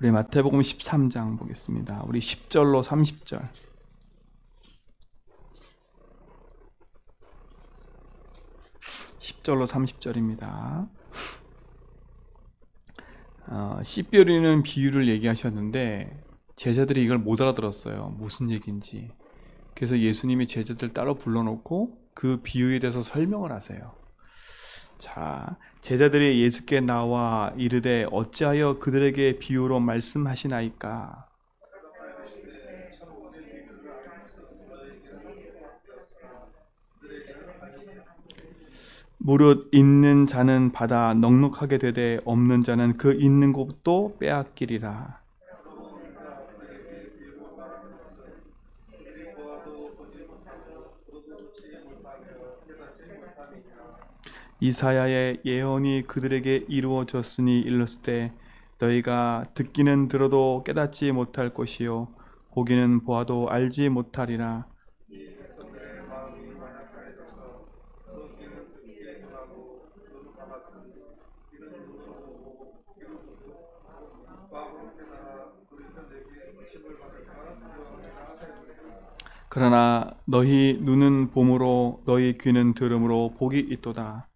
우리 마태복음 13장 보겠습니다. 우리 10절로 30절. 10절로 30절입니다. 씨뿌리는 비유를 얘기하셨는데 제자들이 이걸 못 알아들었어요. 무슨 얘기인지. 그래서 예수님이 제자들 따로 불러놓고 그 비유에 대해서 설명을 하세요. 자, 제자들이 예수께 나와 이르되 어찌하여 그들에게 비유로 말씀하시나이까? 무릇 있는 자는 받아 넉넉하게 되되 없는 자는 그 있는 것도 빼앗기리라. 이사야의 예언이 그들에게 이루어졌으니 일렀을 너희가 듣기는 들어도 깨닫지 못할 것이요 보기는 보아도 알지 못하리라. 그러나 너희 눈은 봄으로 너희 귀는 들음으로 복이 있도다.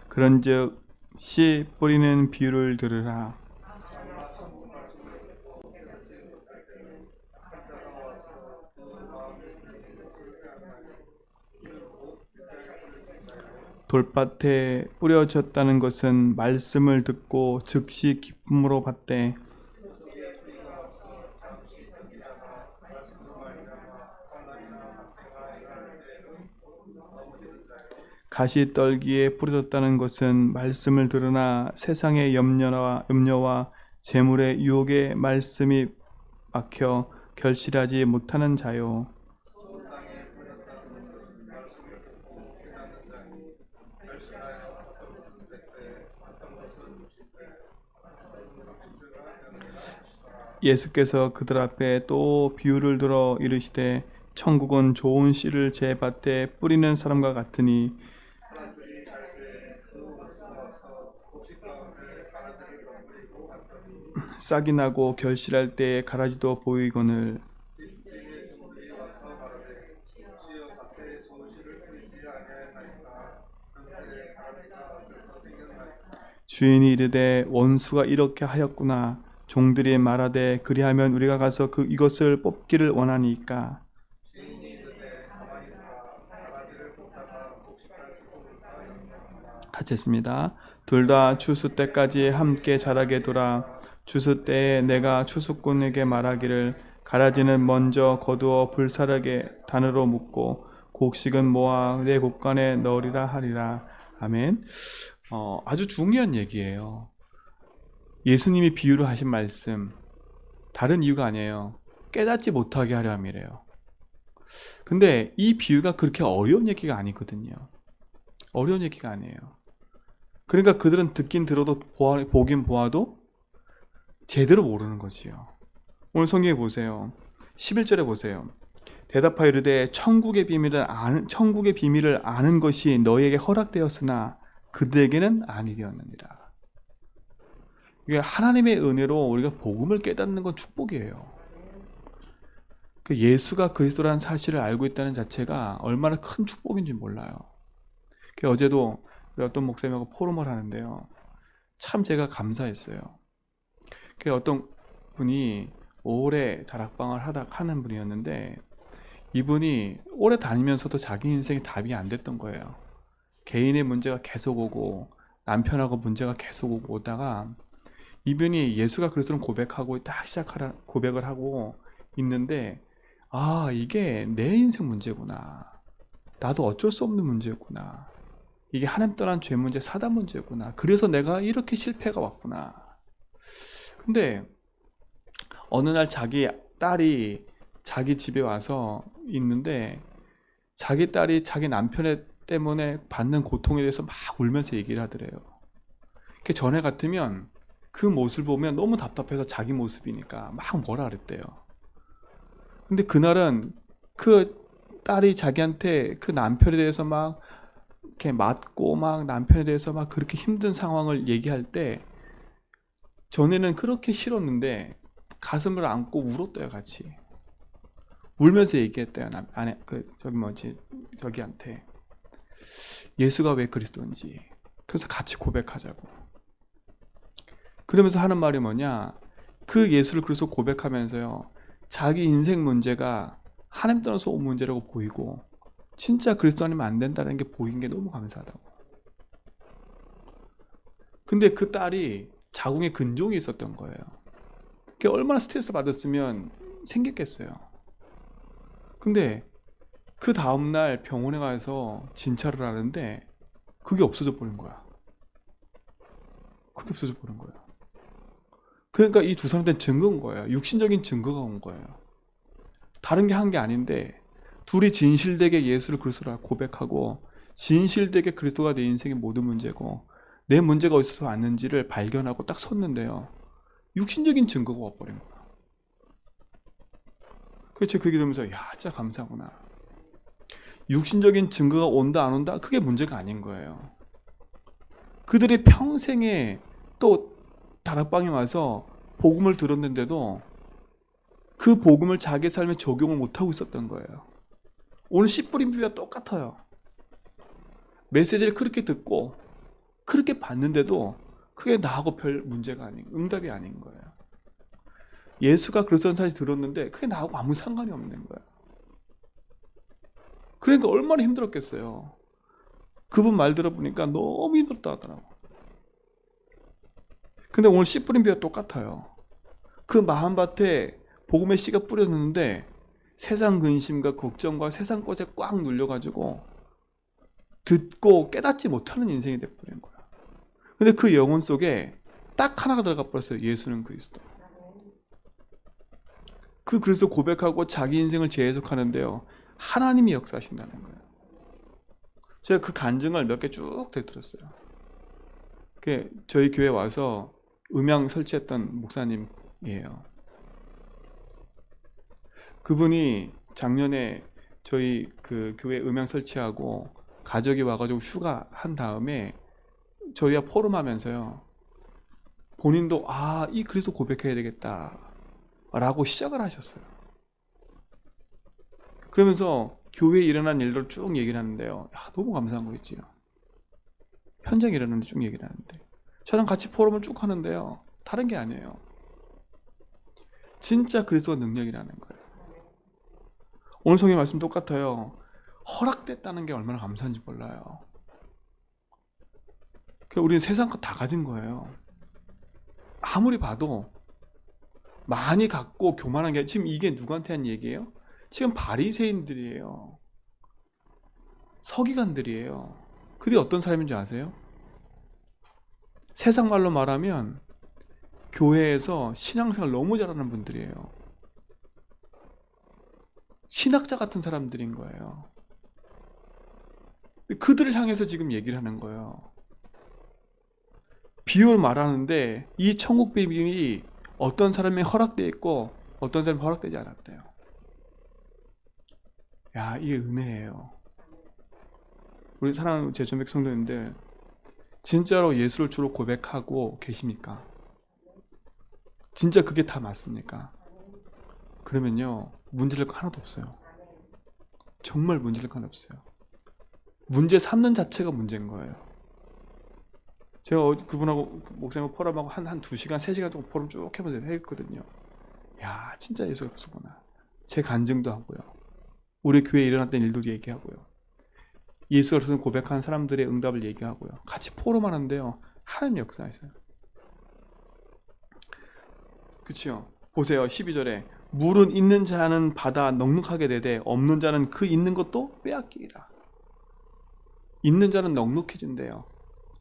그런즉 씨 뿌리는 비유를 들으라. 돌밭에 뿌려졌다는 것은 말씀을 듣고 즉시 기쁨으로 받되 가시떨기에 뿌려졌다는 것은 말씀을 들으나 세상의 염려와 재물의 유혹에 말씀이 막혀 결실하지 못하는 자요. 예수께서 그들 앞에 또 비유를 들어 이르시되 천국은 좋은 씨를 제 밭에 뿌리는 사람과 같으니 싹이 나고 결실할 때에 가라지도 보이거늘 주인이 이르되 원수가 이렇게 하였구나. 종들이 말하되 그리하면 우리가 가서 이것을 뽑기를 원하니까. 같이 했습니다. 둘 다 추수 때까지 함께 자라게 두라. 추수 때에 내가 추수꾼에게 말하기를 가라지는 먼저 거두어 불사르게 단으로 묶고 곡식은 모아 내 곡간에 넣으리라 하리라. 아멘. 아주 중요한 얘기예요. 예수님이 비유를 하신 말씀 다른 이유가 아니에요. 깨닫지 못하게 하려 함이래요. 근데 이 비유가 그렇게 어려운 얘기가 아니거든요. 어려운 얘기가 아니에요. 그러니까 그들은 듣긴 들어도 보긴 보아도 제대로 모르는 거지요. 오늘 성경에 보세요. 11절에 보세요. 대답하여 이르되 천국의 비밀을 아는 것이 너희에게 허락되었으나 그들에게는 아니 되었느니라. 이게 하나님의 은혜로 우리가 복음을 깨닫는 건 축복이에요. 예수가 그리스도라는 사실을 알고 있다는 자체가 얼마나 큰 축복인지 몰라요. 어제도 어떤 목사님하고 포럼을 하는데요. 참 제가 감사했어요. 어떤 분이 오래 다락방을 하는 분이었는데 이분이 오래 다니면서도 자기 인생에 답이 안 됐던 거예요. 개인의 문제가 계속 오고 남편하고 문제가 계속 오다가 이분이 예수가 그리스도를 고백하고 딱 고백을 하고 있는데 이게 내 인생 문제구나. 나도 어쩔 수 없는 문제였구나. 이게 하나님 떠난 죄 문제, 사단 문제였구나. 그래서 내가 이렇게 실패가 왔구나. 근데 어느 날 자기 딸이 자기 집에 와서 있는데 자기 딸이 자기 남편 때문에 받는 고통에 대해서 막 울면서 얘기를 하더래요. 전에 같으면 그 모습을 보면 너무 답답해서 자기 모습이니까 막 뭐라 그랬대요. 근데 그날은 그 딸이 자기한테 그 남편에 대해서 막 이렇게 맞고 막 남편에 대해서 막 그렇게 힘든 상황을 얘기할 때 전에는 그렇게 싫었는데 가슴을 안고 울었대요. 같이 울면서 얘기했대요. 아내 저기 뭐지 저기한테 예수가 왜 그리스도인지. 그래서 같이 고백하자고. 그러면서 하는 말이 뭐냐, 그 예수를 그리스도 고백하면서요, 자기 인생 문제가 하나님 떠나서 온 문제라고 보이고 진짜 그리스도 아니면 안 된다는 게 보인 게 너무 감사하다고. 근데 그 딸이 자궁에 근종이 있었던 거예요. 그게 얼마나 스트레스 받았으면 생겼겠어요. 근데 그 다음날 병원에 가서 진찰을 하는데 그게 없어져 버린 거야. 그게 없어져 버린 거예요. 그러니까 이 두 사람한테는 증거인 거예요. 육신적인 증거가 온 거예요. 다른 게 한 게 아닌데 둘이 진실되게 예수를 그리스도라 고백하고 진실되게 그리스도가 내 인생의 모든 문제고 내 문제가 어디서 왔는지를 발견하고 딱 섰는데요, 육신적인 증거가 와버린 거야. 그래서 그 얘기 들으면서 야, 진짜 감사구나. 육신적인 증거가 온다 안 온다 그게 문제가 아닌 거예요. 그들이 평생에 또 다락방에 와서 복음을 들었는데도 그 복음을 자기 삶에 적용을 못하고 있었던 거예요. 오늘 씨 뿌린 비유와 똑같아요. 메시지를 그렇게 듣고 그렇게 봤는데도 그게 나하고 별 문제가 아닌, 응답이 아닌 거예요. 예수가 그리스도라는 사실을 들었는데 그게 나하고 아무 상관이 없는 거예요. 그러니까 얼마나 힘들었겠어요. 그분 말 들어보니까 너무 힘들다 하더라고. 근데 오늘 씨 뿌린 비유가 똑같아요. 그 마음밭에 복음의 씨가 뿌려졌는데 세상 근심과 걱정과 세상 것에 꽉 눌려가지고 듣고 깨닫지 못하는 인생이 돼버린 거야. 근데 그 영혼 속에 딱 하나가 들어가 버렸어요. 예수는 그리스도. 그 그리스도 고백하고 자기 인생을 재해석하는데요, 하나님이 역사하신다는 거예요. 제가 그 간증을 몇 개 쭉 들었어요. 저희 교회 와서 음향 설치했던 목사님이에요. 그분이 작년에 저희 그 교회 음향 설치하고 가족이 와가지고 휴가 한 다음에 저희와 포럼하면서요, 본인도 이 그리스도 고백해야 되겠다 라고 시작을 하셨어요. 그러면서 교회에 일어난 일들을 쭉 얘기를 하는데요, 너무 감사한 거 있지요. 현장에 일어나는데 쭉 얘기를 하는데 저랑 같이 포럼을 쭉 하는데요, 다른 게 아니에요. 진짜 그리스도가 능력이라는 거예요. 오늘 성경 말씀 똑같아요. 허락됐다는 게 얼마나 감사한지 몰라요. 우리는 세상 거 다 가진 거예요. 아무리 봐도 많이 갖고 교만한 게, 지금 이게 누구한테 한 얘기예요? 지금 바리새인들이에요. 서기관들이에요. 그들이 어떤 사람인지 아세요? 세상 말로 말하면 교회에서 신앙생활 너무 잘하는 분들이에요. 신학자 같은 사람들인 거예요. 그들을 향해서 지금 얘기를 하는 거예요. 비유를 말하는데 이 천국 비밀이 어떤 사람이 허락되어 있고 어떤 사람이 허락되지 않았대요. 야, 이게 은혜예요. 우리 사랑하는 제 전백 성도님들, 진짜로 예수를 주로 고백하고 계십니까? 진짜 그게 다 맞습니까? 그러면요, 문제될 거 하나도 없어요. 정말 문제될 거 하나도 없어요. 문제 삼는 자체가 문제인 거예요. 제가 그분하고 목사님하고 포럼하고 한 2시간, 3시간 동안 포럼 쭉 했거든요. 야, 진짜 예수가 그렇구나. 제 간증도 하고요. 우리 교회에 일어났던 일도 얘기하고요. 예수가 그리스도를 고백하는 사람들의 응답을 얘기하고요. 같이 포럼하는데요, 하나님 역사하셔요. 그치요? 보세요. 12절에 물은 있는 자는 받아 넉넉하게 되되 없는 자는 그 있는 것도 빼앗기리라. 있는 자는 넉넉해진대요.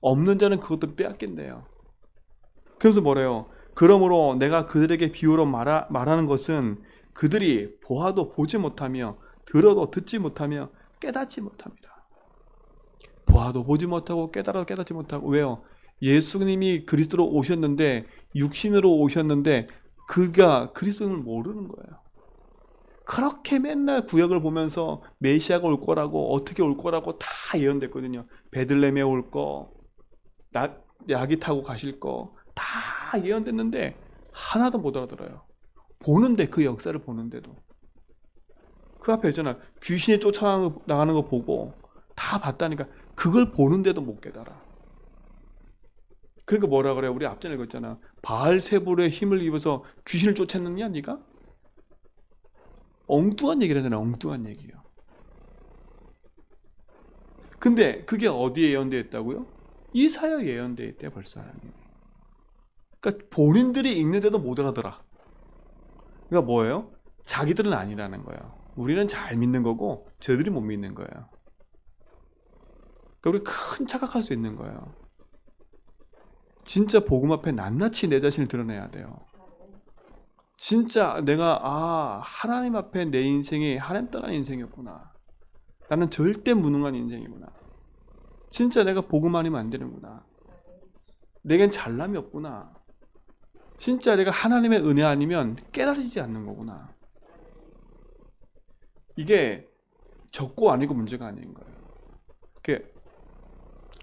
없는 자는 그것도 빼앗긴대요. 그래서 뭐래요? 그러므로 내가 그들에게 비유로 말하는 것은 그들이 보아도 보지 못하며 들어도 듣지 못하며 깨닫지 못합니다. 보아도 보지 못하고 깨달아도 깨닫지 못하고. 왜요? 예수님이 그리스도로 오셨는데, 육신으로 오셨는데 그가 그리스도를 모르는 거예요. 그렇게 맨날 구약을 보면서 메시아가 올 거라고, 어떻게 올 거라고 다 예언됐거든요. 베들레헴에 올 거, 야기 타고 가실 거 다 예언됐는데 하나도 못 알아들어요. 보는데, 그 역사를 보는데도. 그 앞에 있잖아, 귀신이 쫓아나가는 거 보고 다 봤다니까. 그걸 보는데도 못 깨달아. 그러니까 뭐라 그래요? 우리 앞전에 읽었잖아. 바알세불의 힘을 입어서 귀신을 쫓았느냐 네가? 엉뚱한 얘기를 하잖아. 엉뚱한 얘기요. 근데 그게 어디에 예언되어 있다고요? 이사야 예언되어 있대요, 벌써 하나님. 그러니까 본인들이 읽는데도 못 알아들어. 그러니까 뭐예요? 자기들은 아니라는 거예요. 우리는 잘 믿는 거고 저들이 못 믿는 거예요. 그러니까 우리 큰 착각할 수 있는 거예요. 진짜 복음 앞에 낱낱이 내 자신을 드러내야 돼요. 진짜 내가 하나님 앞에 내 인생이 하나님 떠난 인생이었구나. 나는 절대 무능한 인생이구나. 진짜 내가 복음 아니면 안 되는구나. 내겐 잘남이 없구나. 진짜 내가 하나님의 은혜 아니면 깨달아지지 않는 거구나. 이게 적고 아니고 문제가 아닌 거예요.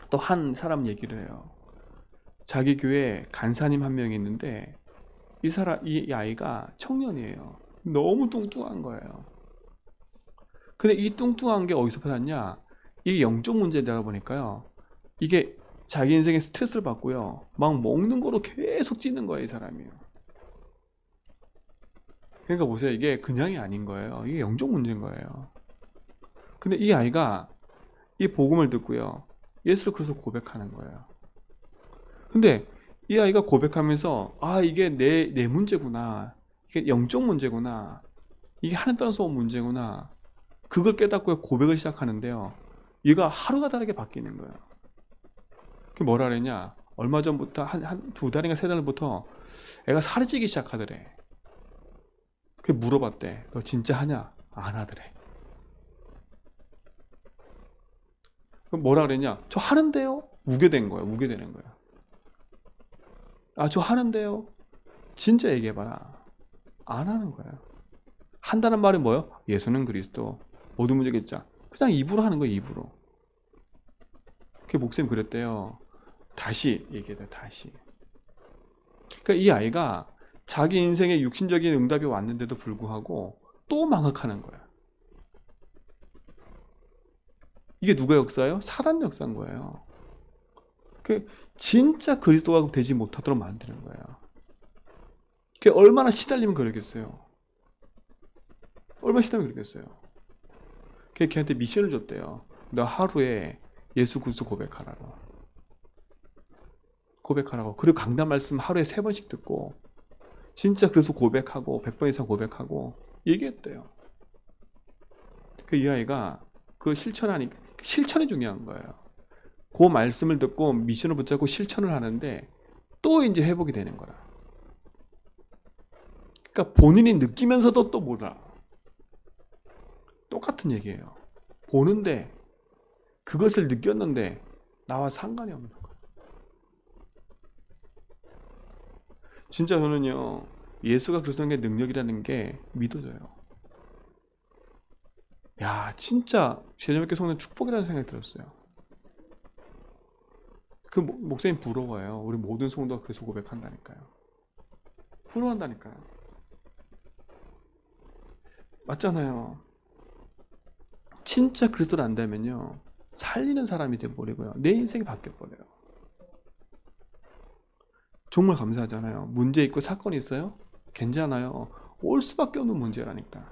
또 한 사람 얘기를 해요. 자기 교회에 간사님 한 명이 있는데 이 아이가 청년이에요. 너무 뚱뚱한 거예요. 근데 이 뚱뚱한 게 어디서 받았냐? 이게 영적 문제다 보니까요. 이게 자기 인생에 스트레스를 받고요. 막 먹는 거로 계속 찌는 거예요, 이 사람이요. 그러니까 보세요. 이게 그냥이 아닌 거예요. 이게 영적 문제인 거예요. 근데 이 아이가 이 복음을 듣고요. 예수를 그래서 고백하는 거예요. 근데 이 아이가 고백하면서 이게 내 문제구나. 이게 영적 문제구나. 이게 하나님 떠나서 온 문제구나. 그걸 깨닫고 고백을 시작하는데요. 얘가 하루가 다르게 바뀌는 거예요. 그게 뭐라 그랬냐? 얼마 전부터 한 2달인가 3달부터 애가 살이 찌기 시작하더래. 그 물어봤대. 너 진짜 하냐? 안 하더래. 그럼 뭐라 그랬냐? 저 하는데요? 우겨댄 거야. 우겨대는 거야. 저 하는데요? 진짜 얘기해봐라. 안 하는 거예요. 한다는 말이 뭐예요? 예수는 그리스도. 모든 문제가 있자. 그냥 입으로 하는 거예요. 입으로. 그 목사님 그랬대요. 다시 얘기해요. 다시. 그러니까 이 아이가 자기 인생에 육신적인 응답이 왔는데도 불구하고 또 망각하는 거야. 이게 누가 역사예요? 사단 역사인 거예요. 진짜 그리스도가 되지 못하도록 만드는 거예요. 그게 얼마나 시달리면 그러겠어요. 얼마나 시달리면 그러겠어요. 걔한테 미션을 줬대요. 너 하루에 예수 그리스도 고백하라고. 그리고 강단 말씀 하루에 3번씩 듣고 진짜 그래서 고백하고 100번 이상 고백하고 얘기했대요. 이 아이가 그 실천이 중요한 거예요. 그 말씀을 듣고 미션을 붙잡고 실천을 하는데 또 이제 회복이 되는 거라. 그러니까 본인이 느끼면서도 또 몰라. 똑같은 얘기예요. 보는데 그것을 느꼈는데 나와 상관이 없는 거예요. 진짜 저는요, 예수가 그리스도의 능력이라는 게 믿어져요. 야, 진짜 제자몇개 성는 축복이라는 생각이 들었어요. 그 목사님 부러워요. 우리 모든 성도가 그래서 고백한다니까요. 부러워한다니까요. 맞잖아요. 진짜 그리스도를 안다면요, 살리는 사람이 돼버리고요. 내 인생이 바뀌어버려요. 정말 감사하잖아요. 문제 있고 사건이 있어요? 괜찮아요. 올 수밖에 없는 문제라니까.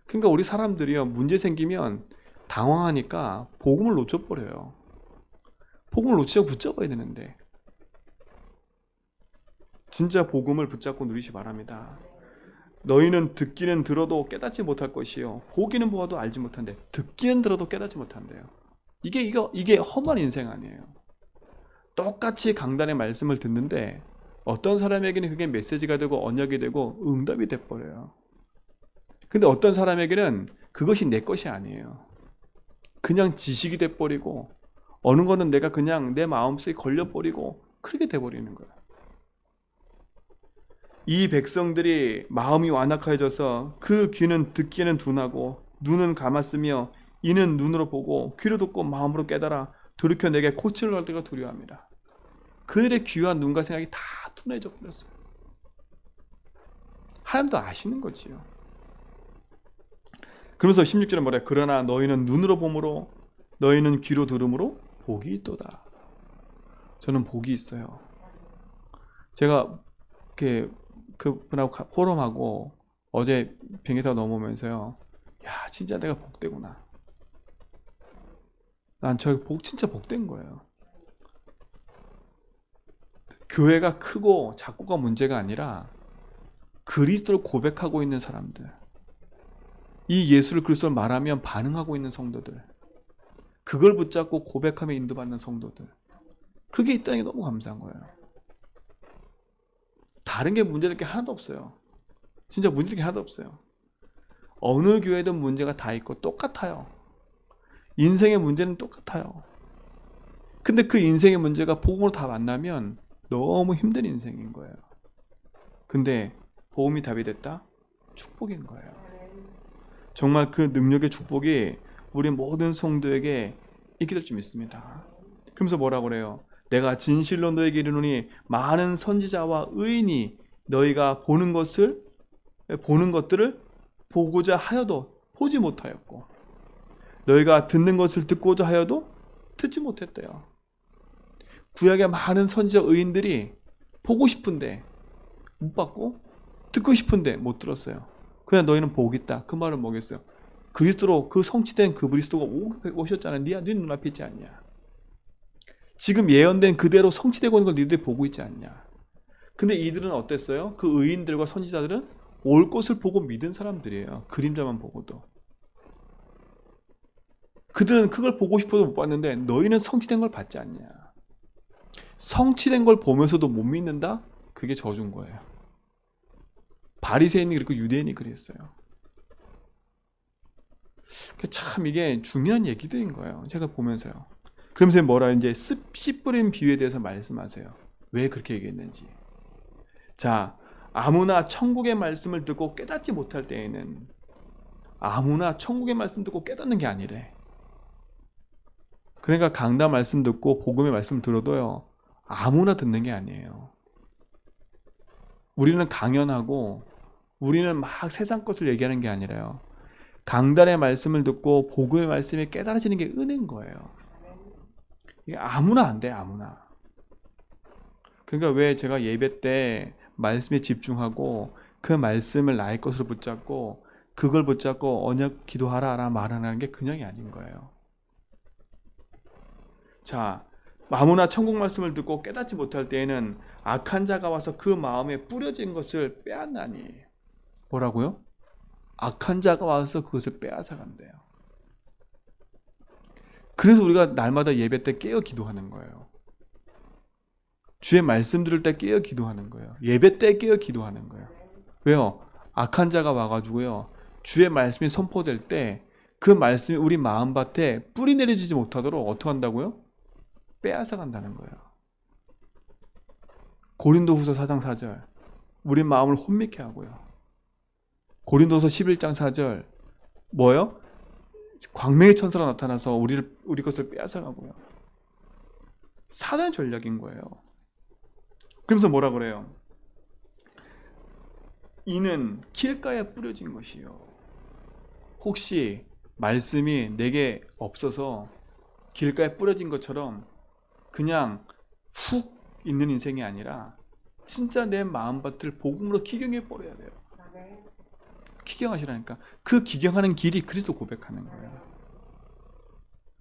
그러니까 우리 사람들이요, 문제 생기면 당황하니까 복음을 놓쳐버려요. 복음을 놓치자고 붙잡아야 되는데. 진짜 복음을 붙잡고 누리시 바랍니다. 너희는 듣기는 들어도 깨닫지 못할 것이요, 보기는 보아도 알지 못한대. 듣기는 들어도 깨닫지 못한대요. 이게 험한 인생 아니에요. 똑같이 강단의 말씀을 듣는데 어떤 사람에게는 그게 메시지가 되고 언약이 되고 응답이 돼버려요. 근데 어떤 사람에게는 그것이 내 것이 아니에요. 그냥 지식이 돼버리고 어느 거는 내가 그냥 내 마음속에 걸려버리고 그렇게 돼버리는 거예요. 이 백성들이 마음이 완악해져서 그 귀는 듣기에는 둔하고 눈은 감았으며 이는 눈으로 보고 귀로 듣고 마음으로 깨달아 돌이켜 내게 고치를 할 때가 두려워합니다. 그들의 귀와 눈과 생각이 다 둔해져 버렸어요. 하나님도 아시는 거지요. 그러면서 16절에 뭐래? 그러나 너희는 눈으로 보므로 너희는 귀로 들음으로 복이 있도다. 저는 복이 있어요. 제가 이렇게 그분하고 포럼하고 어제 비행기 타고 넘어오면서요. 야, 진짜 내가 복되구나. 난 저 복 진짜 복된 거예요. 교회가 크고 작고가 문제가 아니라 그리스도를 고백하고 있는 사람들, 이 예수를 그리스도를 말하면 반응하고 있는 성도들, 그걸 붙잡고 고백하며 인도받는 성도들, 그게 있다는 게 너무 감사한 거예요. 다른 게 문제될 게 하나도 없어요. 진짜 문제될 게 하나도 없어요. 어느 교회든 문제가 다 있고 똑같아요. 인생의 문제는 똑같아요. 근데 그 인생의 문제가 복음으로 다 만나면 너무 힘든 인생인 거예요. 근데 복음이 답이 됐다? 축복인 거예요. 정말 그 능력의 축복이 우리 모든 성도에게 있게 될 줄 믿습니다. 그러면서 뭐라고 그래요? 내가 진실로 너에게 이르노니 많은 선지자와 의인이 너희가 보는 것들을 보고자 하여도 보지 못하였고 너희가 듣는 것을 듣고자 하여도 듣지 못했대요. 구약의 많은 선지자 의인들이 보고 싶은데 못 봤고 듣고 싶은데 못 들었어요. 그냥 너희는 복이 있다. 그 말은 뭐겠어요? 그리스도로 그 성취된 그 그리스도가 오셨잖아. 네 눈앞에 있지 않냐. 지금 예언된 그대로 성취되고 있는 걸 너희들이 보고 있지 않냐. 근데 이들은 어땠어요? 그 의인들과 선지자들은 올 것을 보고 믿은 사람들이에요. 그림자만 보고도. 그들은 그걸 보고 싶어도 못 봤는데 너희는 성취된 걸 봤지 않냐. 성취된 걸 보면서도 못 믿는다? 그게 저주인 거예요. 바리새인이 그랬고 유대인이 그랬어요. 참 이게 중요한 얘기들인 거예요. 제가 보면서요. 그러면서 뭐라 이제 씨 뿌린 비유에 대해서 말씀하세요. 왜 그렇게 얘기했는지. 자, 아무나 천국의 말씀을 듣고 깨닫지 못할 때에는 아무나 천국의 말씀 듣고 깨닫는 게 아니래. 그러니까 강단 말씀 듣고 복음의 말씀 들어도요. 아무나 듣는 게 아니에요. 우리는 강연하고 우리는 막 세상 것을 얘기하는 게 아니라요. 강단의 말씀을 듣고 복음의 말씀이 깨달아지는 게 은혜인 거예요. 이게 아무나 안 돼, 아무나. 그러니까 왜 제가 예배 때 말씀에 집중하고 그 말씀을 나의 것으로 붙잡고 그걸 붙잡고 언약 기도하라 말하는 게 그냥이 아닌 거예요. 자, 아무나 천국 말씀을 듣고 깨닫지 못할 때에는 악한 자가 와서 그 마음에 뿌려진 것을 빼앗나니. 뭐라고요? 악한 자가 와서 그것을 빼앗아 간대요. 그래서 우리가 날마다 예배 때 깨어 기도하는 거예요. 주의 말씀 들을 때 깨어 기도하는 거예요. 예배 때 깨어 기도하는 거예요. 왜요? 악한 자가 와가지고요. 주의 말씀이 선포될 때 그 말씀이 우리 마음밭에 뿌리 내리지 못하도록 어떻게 한다고요? 빼앗아 간다는 거예요. 고린도후서 4장 4절 우리 마음을 혼미케 하고요. 고린도서 11장 4절 뭐요? 광명의 천사가 나타나서 우리 것을 빼앗아 가고요. 사단의 전략인 거예요. 그러면서 뭐라 그래요? 이는 길가에 뿌려진 것이요. 혹시 말씀이 내게 없어서 길가에 뿌려진 것처럼 그냥 훅 있는 인생이 아니라 진짜 내 마음밭을 복음으로 기경해 버려야 돼요. 기경하시라니까. 그 기경하는 길이 그리스도 고백하는 거예요.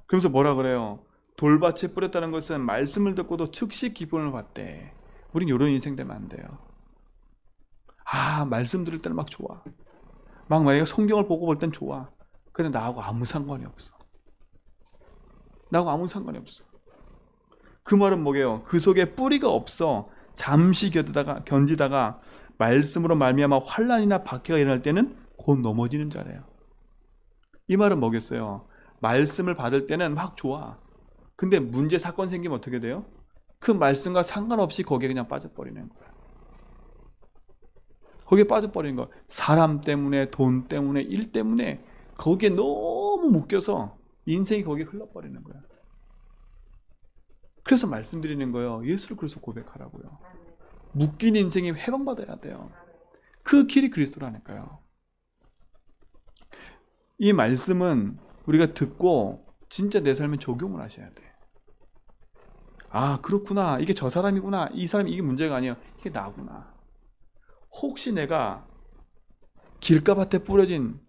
그러면서 뭐라 그래요? 돌밭에 뿌렸다는 것은 말씀을 듣고도 즉시 기쁨을 받대. 우린 이런 인생 되면 안 돼요. 말씀 들을 때는 막 좋아. 막 만약에 성경을 보고 볼 땐 좋아. 근데 나하고 아무 상관이 없어. 나하고 아무 상관이 없어. 그 말은 뭐게요? 그 속에 뿌리가 없어 잠시 견디다가 말씀으로 말미암아 환난이나 박해가 일어날 때는 곧 넘어지는 자래요. 이 말은 뭐겠어요? 말씀을 받을 때는 막 좋아. 근데 문제 사건 생기면 어떻게 돼요? 그 말씀과 상관없이 거기에 그냥 빠져버리는 거예요. 거기에 빠져버리는 거. 사람 때문에, 돈 때문에, 일 때문에 거기에 너무 묶여서 인생이 거기에 흘러버리는 거야. 그래서 말씀드리는 거예요. 예수를 그래서 고백하라고요. 묶인 인생이 해방받아야 돼요. 그 길이 그리스도라니까요. 이 말씀은 우리가 듣고 진짜 내 삶에 적용을 하셔야 돼. 아, 그렇구나. 이게 저 사람이구나. 이 사람이 이게 문제가 아니야. 이게 나구나. 혹시 내가 길가밭에 뿌려진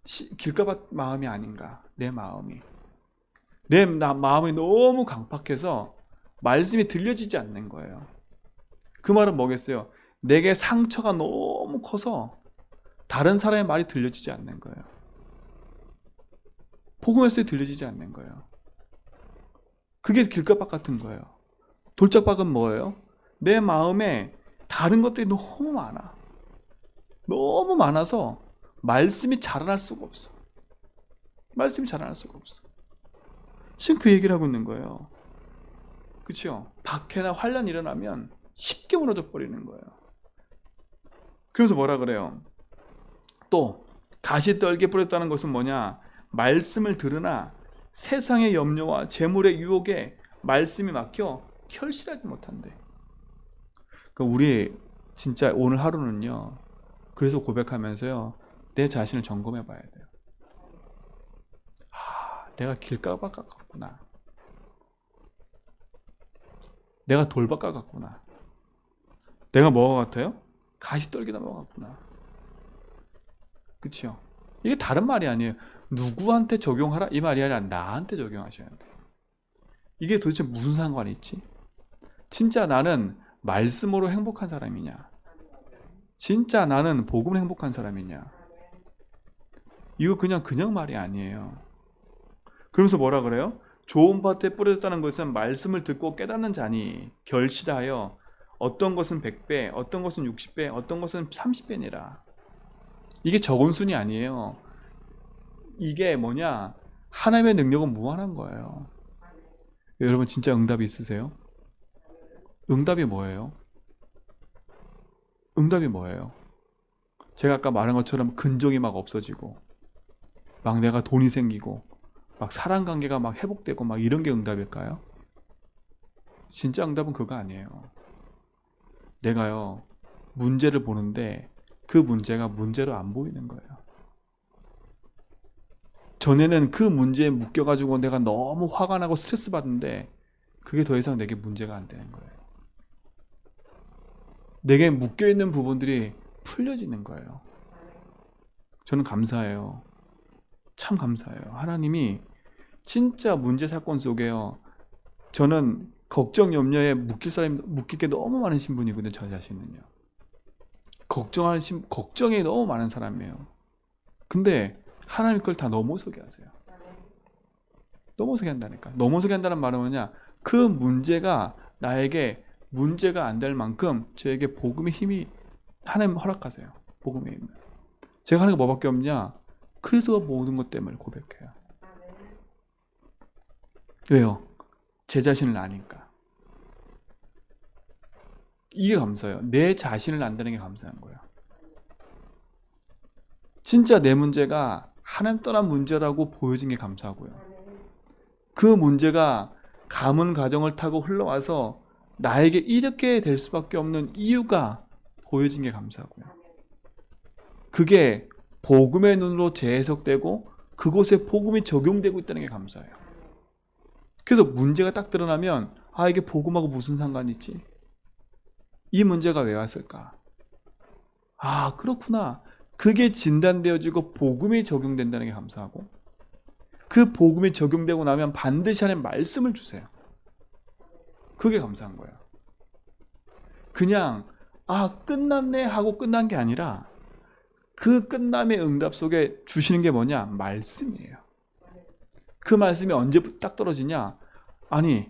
길가밭 마음이 아닌가? 내 마음이. 마음이 너무 강팍해서 말씀이 들려지지 않는 거예요. 그 말은 뭐겠어요? 내게 상처가 너무 커서 다른 사람의 말이 들려지지 않는 거예요. 복음에서 들려지지 않는 거예요. 그게 길가밭 같은 거예요. 돌짝밭은 뭐예요? 내 마음에 다른 것들이 너무 많아. 너무 많아서 말씀이 자라날 수가 없어. 말씀이 자라날 수가 없어. 지금 그 얘기를 하고 있는 거예요. 그렇죠? 박해나 환란 일어나면 쉽게 무너져 버리는 거예요. 그래서 뭐라 그래요? 또 다시 떨게 뿌렸다는 것은 뭐냐? 말씀을 들으나 세상의 염려와 재물의 유혹에 말씀이 막혀 결실하지 못한대. 그러니까 우리 진짜 오늘 하루는요. 그래서 고백하면서요. 내 자신을 점검해 봐야 돼요. 내가 길가밭 같구나. 내가 돌밭 같구나. 내가 뭐가 같아요? 가시떨기나무 같구나. 그치요? 이게 다른 말이 아니에요. 누구한테 적용하라? 이 말이 아니라 나한테 적용하셔야 돼. 이게 도대체 무슨 상관이 있지? 진짜 나는 말씀으로 행복한 사람이냐? 진짜 나는 복음으로 행복한 사람이냐? 이거 그냥 말이 아니에요. 그러면서 뭐라 그래요? 좋은 밭에 뿌려졌다는 것은 말씀을 듣고 깨닫는 자니 결실하여 어떤 것은 100배, 어떤 것은 60배, 어떤 것은 30배니라. 이게 적은 순이 아니에요. 이게 뭐냐? 하나님의 능력은 무한한 거예요. 여러분 진짜 응답이 있으세요? 응답이 뭐예요? 응답이 뭐예요? 제가 아까 말한 것처럼 근정이 막 없어지고 막 내가 돈이 생기고 막 사람 관계가 막 회복되고 막 이런 게 응답일까요? 진짜 응답은 그거 아니에요. 내가요 문제를 보는데 그 문제가 문제로 안 보이는 거예요. 전에는 그 문제에 묶여가지고 내가 너무 화가 나고 스트레스 받는데 그게 더 이상 내게 문제가 안 되는 거예요. 내게 묶여있는 부분들이 풀려지는 거예요. 저는 감사해요. 참 감사해요. 하나님이 진짜 문제 사건 속에요. 저는 걱정 염려에 묶일 게 너무 많으신 분이거든요. 저 자신은요. 걱정이 너무 많은 사람이에요. 근데 하나님 걸 다 넘어서게 하세요. 넘어서게 한다니까. 넘어서게 한다는 말은 뭐냐? 그 문제가 나에게 문제가 안 될 만큼 저에게 복음의 힘이 하나님 허락하세요. 복음의 힘을. 제가 하는 게 뭐밖에 없냐? 그리스도가 모든 것 때문에 고백해요. 왜요? 제 자신을 아니까. 이게 감사해요. 내 자신을 안다는 게 감사한 거예요. 진짜 내 문제가 하나님 떠난 문제라고 보여진 게 감사하고요. 그 문제가 가문 가정을 타고 흘러와서 나에게 이렇게 될 수밖에 없는 이유가 보여진 게 감사하고요. 그게 복음의 눈으로 재해석되고 그곳에 복음이 적용되고 있다는 게 감사해요. 그래서 문제가 딱 드러나면 이게 복음하고 무슨 상관이 있지? 이 문제가 왜 왔을까? 그렇구나. 그게 진단되어지고 복음이 적용된다는 게 감사하고 그 복음이 적용되고 나면 반드시 하나님 말씀을 주세요. 그게 감사한 거예요. 그냥 끝났네 하고 끝난 게 아니라 그 끝남의 응답 속에 주시는 게 뭐냐? 말씀이에요. 그 말씀이 언제 딱 떨어지냐?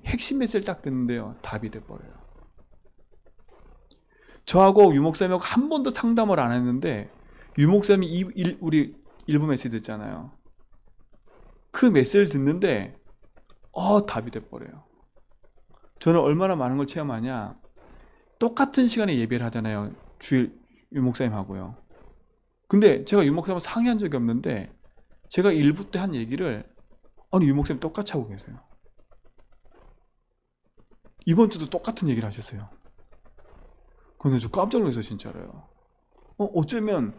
핵심 메시지를 딱 듣는데요. 답이 돼버려요. 저하고 유목사님하고 한 번도 상담을 안 했는데 유목사님이 우리 일부 메시지 듣잖아요. 그 메시지를 듣는데 답이 돼버려요. 저는 얼마나 많은 걸 체험하냐. 똑같은 시간에 예배를 하잖아요. 주일 유 목사님하고요. 근데 제가 유 목사님하고 상의한 적이 없는데 제가 일부 때 한 얘기를 아니 유 목사님 똑같이 하고 계세요. 이번 주도 똑같은 얘기를 하셨어요. 근데 저 깜짝 놀랐어요, 진짜로요. 어쩌면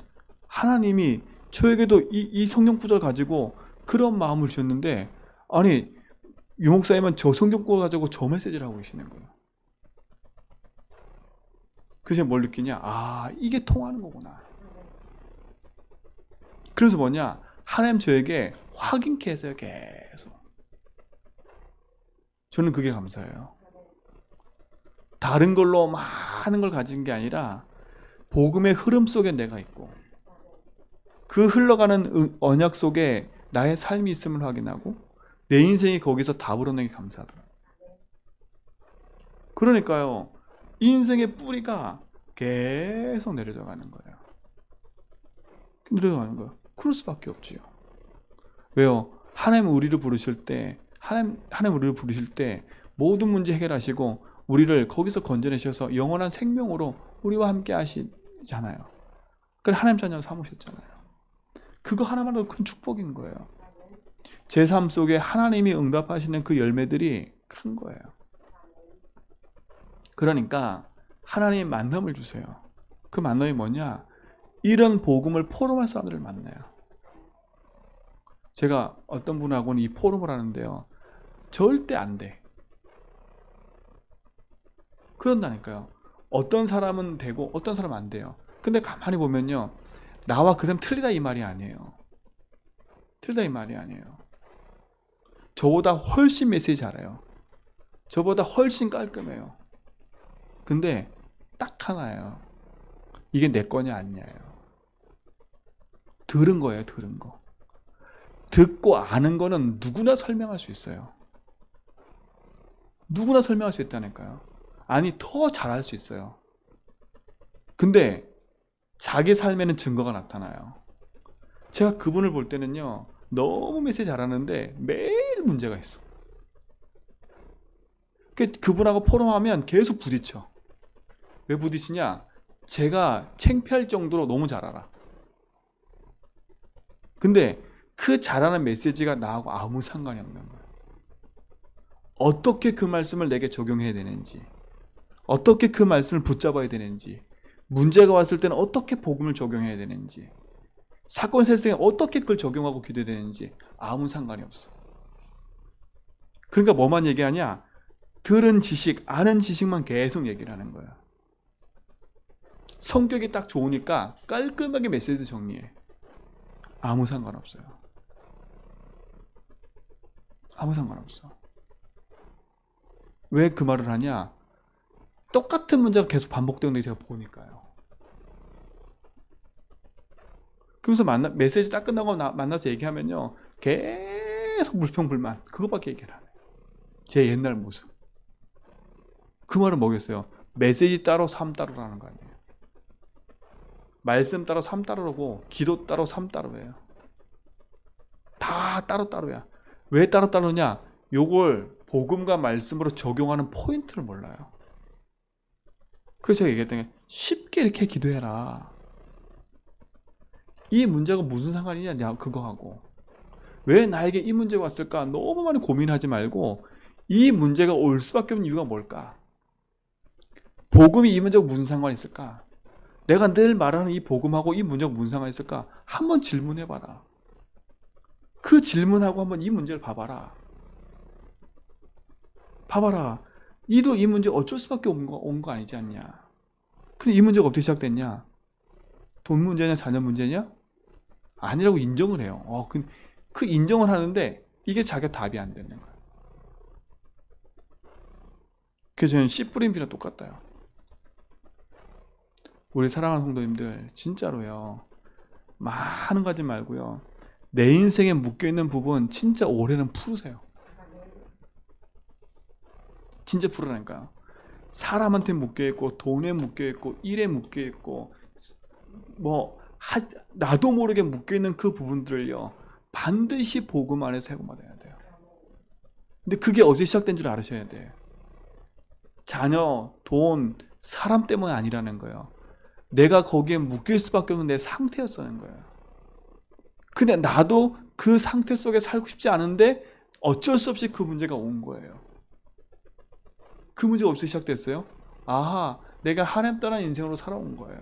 하나님이 저에게도 이 성경 구절 가지고 그런 마음을 주셨는데 아니 유 목사님은 저 성경 구절 가지고 저 메시지를 하고 계시는 거예요. 그래서 제가 뭘 느끼냐? 아, 이게 통하는 거구나. 그래서 뭐냐? 하나님 저에게 확인케 했어요, 계속. 저는 그게 감사해요. 다른 걸로 많은 걸 가진 게 아니라 복음의 흐름 속에 내가 있고 그 흘러가는 언약 속에 나의 삶이 있음을 확인하고 내 인생이 거기서 답을 얻는 게 감사하더라고요. 그러니까요, 이 인생의 뿌리가 계속 내려져 가는 거예요. 내려가는 거예요. 그럴 수밖에 없지요. 왜요? 하나님 우리를 부르실 때 하나님 우리를 부르실 때 모든 문제 해결하시고 우리를 거기서 건져내셔서 영원한 생명으로 우리와 함께 하시잖아요. 그걸 하나님 자녀로 삼으셨잖아요. 그거 하나만으로 큰 축복인 거예요. 제 삶 속에 하나님이 응답하시는 그 열매들이 큰 거예요. 그러니까 하나님의 만남을 주세요. 그 만남이 뭐냐? 이런 복음을 포럼할 사람들을 만나요. 제가 어떤 분하고는 이 포럼을 하는데요, 절대 안 돼. 그런다니까요. 어떤 사람은 되고 어떤 사람은 안 돼요. 근데 가만히 보면요, 나와 그 사람 틀리다 이 말이 아니에요. 틀리다 이 말이 아니에요. 저보다 훨씬 메시지 잘해요. 저보다 훨씬 깔끔해요. 근데 딱 하나예요. 이게 내 거냐 아니냐예요. 들은 거예요, 들은 거. 듣고 아는 거는 누구나 설명할 수 있어요. 누구나 설명할 수 있다니까요. 아니, 더 잘할 수 있어요. 근데 자기 삶에는 증거가 나타나요. 제가 그분을 볼 때는요, 너무 메시지 잘하는데 매일 문제가 있어. 그분하고 포럼하면 계속 부딪혀. 왜 부딪히냐? 제가 창피할 정도로 너무 잘 알아. 근데 그 잘하는 메시지가 나하고 아무 상관이 없는 거예요. 어떻게 그 말씀을 내게 적용해야 되는지, 어떻게 그 말씀을 붙잡아야 되는지, 문제가 왔을 때는 어떻게 복음을 적용해야 되는지, 사건 발생에 어떻게 그걸 적용하고 기도해야 되는지 아무 상관이 없어. 그러니까 뭐만 얘기하냐? 들은 지식, 아는 지식만 계속 얘기를 하는 거야. 성격이 딱 좋으니까 깔끔하게 메시지 정리해. 아무 상관없어요. 아무 상관없어. 왜 그 말을 하냐? 똑같은 문제가 계속 반복되는 게 제가 보니까요. 그러면서 메시지 딱 끝나고 만나서 얘기하면요, 계속 불평불만 그거밖에 얘기를 안 해요. 제 옛날 모습. 그 말은 뭐겠어요? 메시지 따로 삶 따로라는 거 아니에요. 말씀 따로 삶 따로고 기도 따로 삶 따로예요. 다 따로따로야. 왜 따로따로냐? 요걸 복음과 말씀으로 적용하는 포인트를 몰라요. 그래서 제가 얘기했던 게 쉽게 이렇게 기도해라. 이 문제가 무슨 상관이냐 그거하고. 왜 나에게 이 문제가 왔을까? 너무 많이 고민하지 말고 이 문제가 올 수밖에 없는 이유가 뭘까? 복음이 이 문제가 무슨 상관이 있을까? 내가 늘 말하는 이 복음하고 이 문제가 무슨 상관이 있을까? 한번 질문해봐라. 그 질문하고 한번 이 문제를 봐봐라. 봐봐라. 니도 이 문제 어쩔 수밖에 온 거 아니지 않냐? 근데 이 문제가 어떻게 시작됐냐? 돈 문제냐, 자녀 문제냐? 아니라고 인정을 해요. 그 인정을 하는데 이게 자기가 답이 안 되는 거예요. 그래서 저는 씨 뿌린 비랑 똑같아요. 우리 사랑하는 성도님들, 진짜로요, 많은 거 하지 말고요, 내 인생에 묶여있는 부분 진짜 올해는 풀으세요. 진짜 풀으라니까요. 사람한테 묶여있고 돈에 묶여있고 일에 묶여있고 나도 모르게 묶여있는 그 부분들을요, 반드시 복음 안에서 해고받아야 돼요. 근데 그게 어디서 시작된 줄 알으셔야 돼요. 자녀, 돈, 사람 때문에 아니라는 거예요. 내가 거기에 묶일 수밖에 없는 내 상태였다는 거예요. 근데 나도 그 상태 속에 살고 싶지 않은데 어쩔 수 없이 그 문제가 온 거예요. 그 문제가 어디서 시작됐어요? 아하, 내가 하나님 떠난 인생으로 살아온 거예요.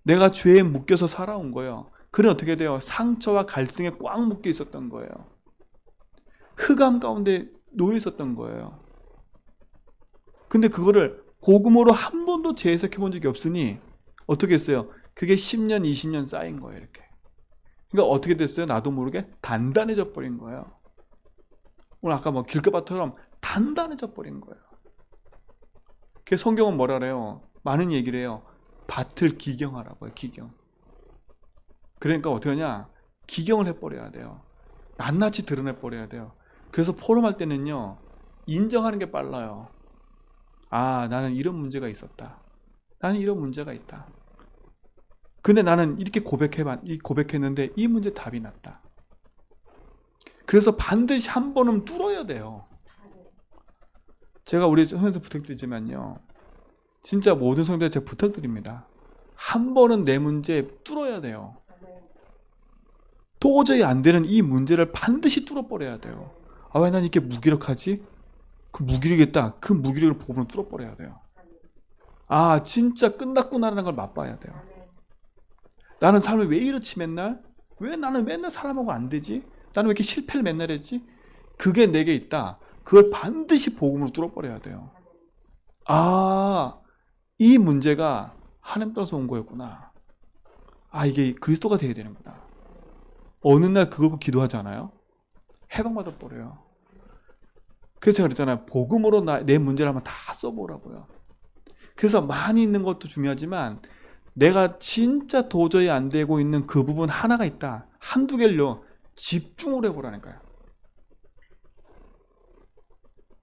내가 죄에 묶여서 살아온 거예요. 그래 어떻게 돼요? 상처와 갈등에 꽉 묶여 있었던 거예요. 흑암 가운데 놓여 있었던 거예요. 근데 그거를 복음으로 한 번도 재해석해 본 적이 없으니 어떻게 했어요? 그게 10년, 20년 쌓인 거예요. 이렇게. 그러니까 어떻게 됐어요? 나도 모르게 단단해져 버린 거예요. 오늘 아까 뭐 길가밭처럼 단단해져 버린 거예요. 그래서 성경은 뭐라 그래요? 많은 얘기를 해요. 밭을 기경하라고요. 기경. 그러니까 어떻게 하냐? 기경을 해버려야 돼요. 낱낱이 드러내버려야 돼요. 그래서 포럼할 때는요, 인정하는 게 빨라요. 아, 나는 이런 문제가 있었다. 나는 이런 문제가 있다. 근데 나는 이렇게 고백했는데 이 문제 답이 났다. 그래서 반드시 한 번은 뚫어야 돼요. 제가 우리 성도들 부탁드리지만요, 진짜 모든 성도들 제가 부탁드립니다. 한 번은 내 문제 뚫어야 돼요. 도저히 안 되는 이 문제를 반드시 뚫어버려야 돼요. 아, 왜 난 이렇게 무기력하지? 그 무기력이겠다. 그 무기력을 복음으로 뚫어버려야 돼요. 아, 진짜 끝났구나라는 걸 맛봐야 돼요. 나는 삶을 왜 이렇지 맨날? 왜 나는 맨날 사람하고 안 되지? 나는 왜 이렇게 실패를 맨날 했지? 그게 내게 있다. 그걸 반드시 복음으로 뚫어버려야 돼요. 아, 이 문제가 하나님 따라서 온 거였구나. 아, 이게 그리스도가 돼야 되는구나. 어느 날 그걸 보고 기도하잖아요. 해방받아 버려요. 그래서 제가 그랬잖아요. 복음으로 내 문제를 한번 다 써보라고요. 그래서 많이 있는 것도 중요하지만 내가 진짜 도저히 안 되고 있는 그 부분 하나가 있다. 한두 개를요. 집중을 해보라니까요.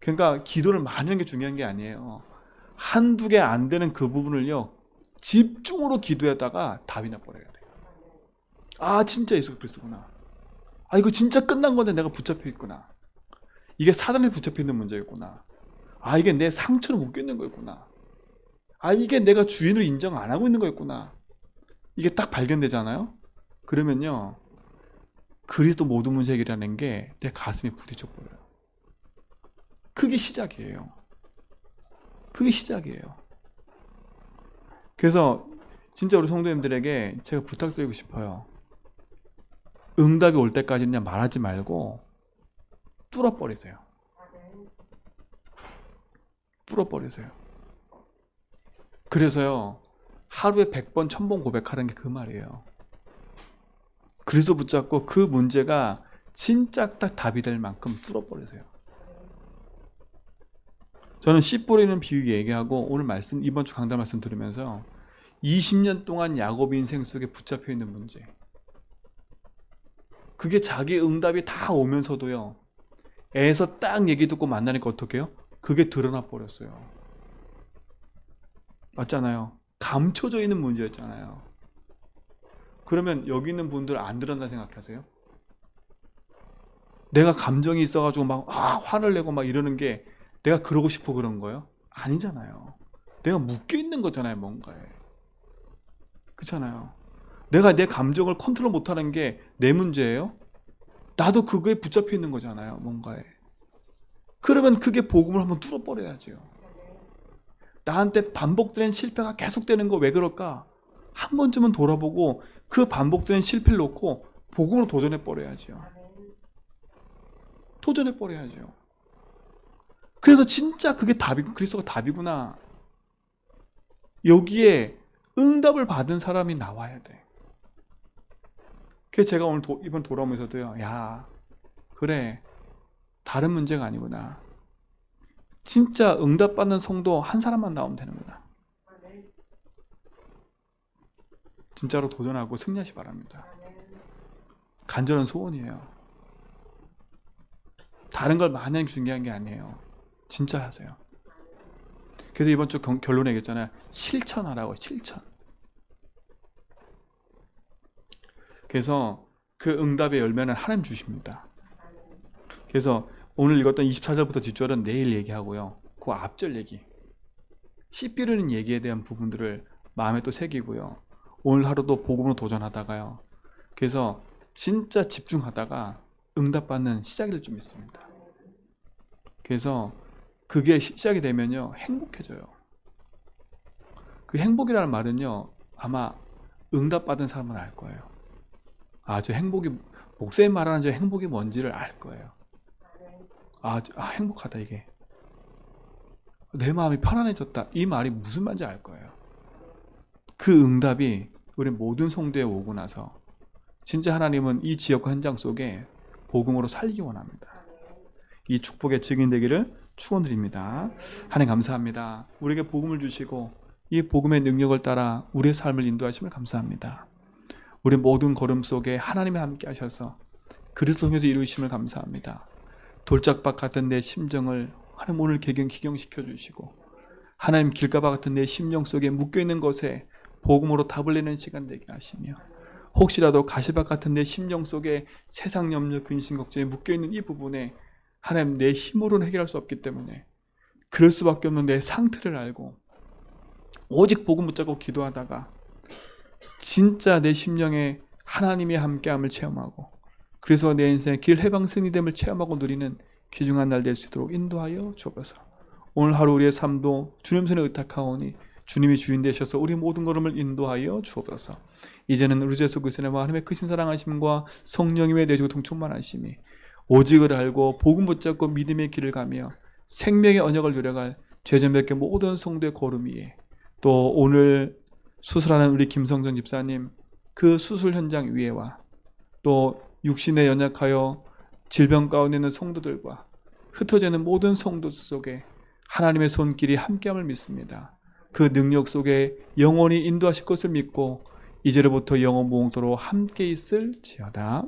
그러니까 기도를 많이 하는 게 중요한 게 아니에요. 한두 개 안 되는 그 부분을요. 집중으로 기도하다가 답이 나버려야 돼요. 아, 진짜 예수 그리스도구나. 아, 이거 진짜 끝난 건데 내가 붙잡혀 있구나. 이게 사단에 붙잡혀 있는 문제였구나. 아, 이게 내 상처로 묶여 있는 거였구나. 아, 이게 내가 주인을 인정 안 하고 있는 거였구나. 이게 딱 발견되잖아요. 그러면요, 그리스도 모든 문제 해결이라는 게 내 가슴에 부딪혀 버려요. 그게 시작이에요. 그게 시작이에요. 그래서 진짜 우리 성도님들에게 제가 부탁드리고 싶어요. 응답이 올 때까지는 그냥 말하지 말고 뚫어버리세요. 뚫어버리세요. 그래서요, 하루에 100번, 1000번 고백하는 게 그 말이에요. 그리스도 붙잡고 그 문제가 진짜 딱 답이 될 만큼 뚫어버리세요. 저는 씨 뿌리는 비유 얘기하고 오늘 말씀, 이번 주 강단 말씀 들으면서 20년 동안 야곱 인생 속에 붙잡혀 있는 문제, 그게 자기 응답이 다 오면서도요, 애에서 딱 얘기 듣고 만나니까 어떡해요? 그게 드러나 버렸어요. 맞잖아요. 감춰져 있는 문제였잖아요. 그러면 여기 있는 분들 안 드러나 생각하세요? 내가 감정이 있어가지고 막 화를 내고 막 이러는 게 내가 그러고 싶어 그런 거예요? 아니잖아요. 내가 묶여 있는 거잖아요, 뭔가에. 그렇잖아요. 내가 내 감정을 컨트롤 못하는 게 내 문제예요? 나도 그거에 붙잡혀 있는 거잖아요, 뭔가에. 그러면 그게 복음을 한번 뚫어버려야죠. 나한테 반복되는 실패가 계속되는 거 왜 그럴까? 한 번쯤은 돌아보고 그 반복되는 실패를 놓고 복음으로 도전해버려야죠. 도전해버려야죠. 그래서 진짜 그게 답이, 그리스도가 답이구나. 여기에 응답을 받은 사람이 나와야 돼. 그래서 제가 오늘 이번 돌아오면서도요, 야, 그래, 다른 문제가 아니구나. 진짜 응답받는 성도 한 사람만 나오면 되는구나. 진짜로 도전하고 승리하시 바랍니다. 간절한 소원이에요. 다른 걸 많이 중요한 게 아니에요. 진짜 하세요. 그래서 이번 주 결론에 얘기했잖아요. 실천하라고, 실천. 그래서 그 응답의 열매는 하나님 주십니다. 그래서 오늘 읽었던 24절부터 뒷절은 내일 얘기하고요. 그 앞절 얘기. 씨 뿌리는 얘기에 대한 부분들을 마음에 또 새기고요. 오늘 하루도 복음으로 도전하다가요. 그래서 진짜 집중하다가 응답받는 시작이 될 좀 있습니다. 그래서 그게 시작이 되면요, 행복해져요. 그 행복이라는 말은요, 아마 응답받은 사람은 알 거예요. 아, 저 행복이, 목사님 말하는 저 행복이 뭔지를 알 거예요. 행복하다, 이게. 내 마음이 편안해졌다. 이 말이 무슨 말인지 알 거예요. 그 응답이 우리 모든 성도에 오고 나서 진짜 하나님은 이 지역과 현장 속에 복음으로 살리기 원합니다. 이 축복의 증인 되기를 축원드립니다. 하나님 감사합니다. 우리에게 복음을 주시고 이 복음의 능력을 따라 우리의 삶을 인도하심을 감사합니다. 우리 모든 걸음 속에 하나님이 함께 하셔서 그리스도 통해서 이루심을 감사합니다. 돌짝밭 같은 내 심정을 하나님 오늘 기경시켜 주시고 하나님 길가봐 같은 내 심령 속에 묶여있는 것에 복음으로 답을 내는 시간 되게 하시며 혹시라도 가시밭 같은 내 심령 속에 세상 염려 근심 걱정에 묶여있는 이 부분에 하나님 내 힘으로는 해결할 수 없기 때문에 그럴 수밖에 없는 내 상태를 알고 오직 복음 붙잡고 기도하다가 진짜 내 심령에 하나님이 함께함을 체험하고 그래서 내 인생의 길 해방 승리됨을 체험하고 누리는 귀중한 날 될 수 있도록 인도하여 주옵소서. 오늘 하루 우리의 삶도 주님 손에 의탁하오니 주님이 주인 되셔서 우리 모든 걸음을 인도하여 주옵소서. 이제는 우리 주 예수 그리스도의 하나님의 크신 사랑하심과 성령님의 내주고 통충만하심이 오직을 알고 복음 붙잡고 믿음의 길을 가며 생명의 언약을 누려갈 죄전백의 모든 성도의 걸음 위에 또 오늘 수술하는 우리 김성전 집사님 그 수술 현장 위에와 또 육신에 연약하여 질병 가운데 있는 성도들과 흩어지는 모든 성도 속에 하나님의 손길이 함께함을 믿습니다. 그 능력 속에 영원히 인도하실 것을 믿고 이제로부터 영원 무궁토록 함께 있을지어다.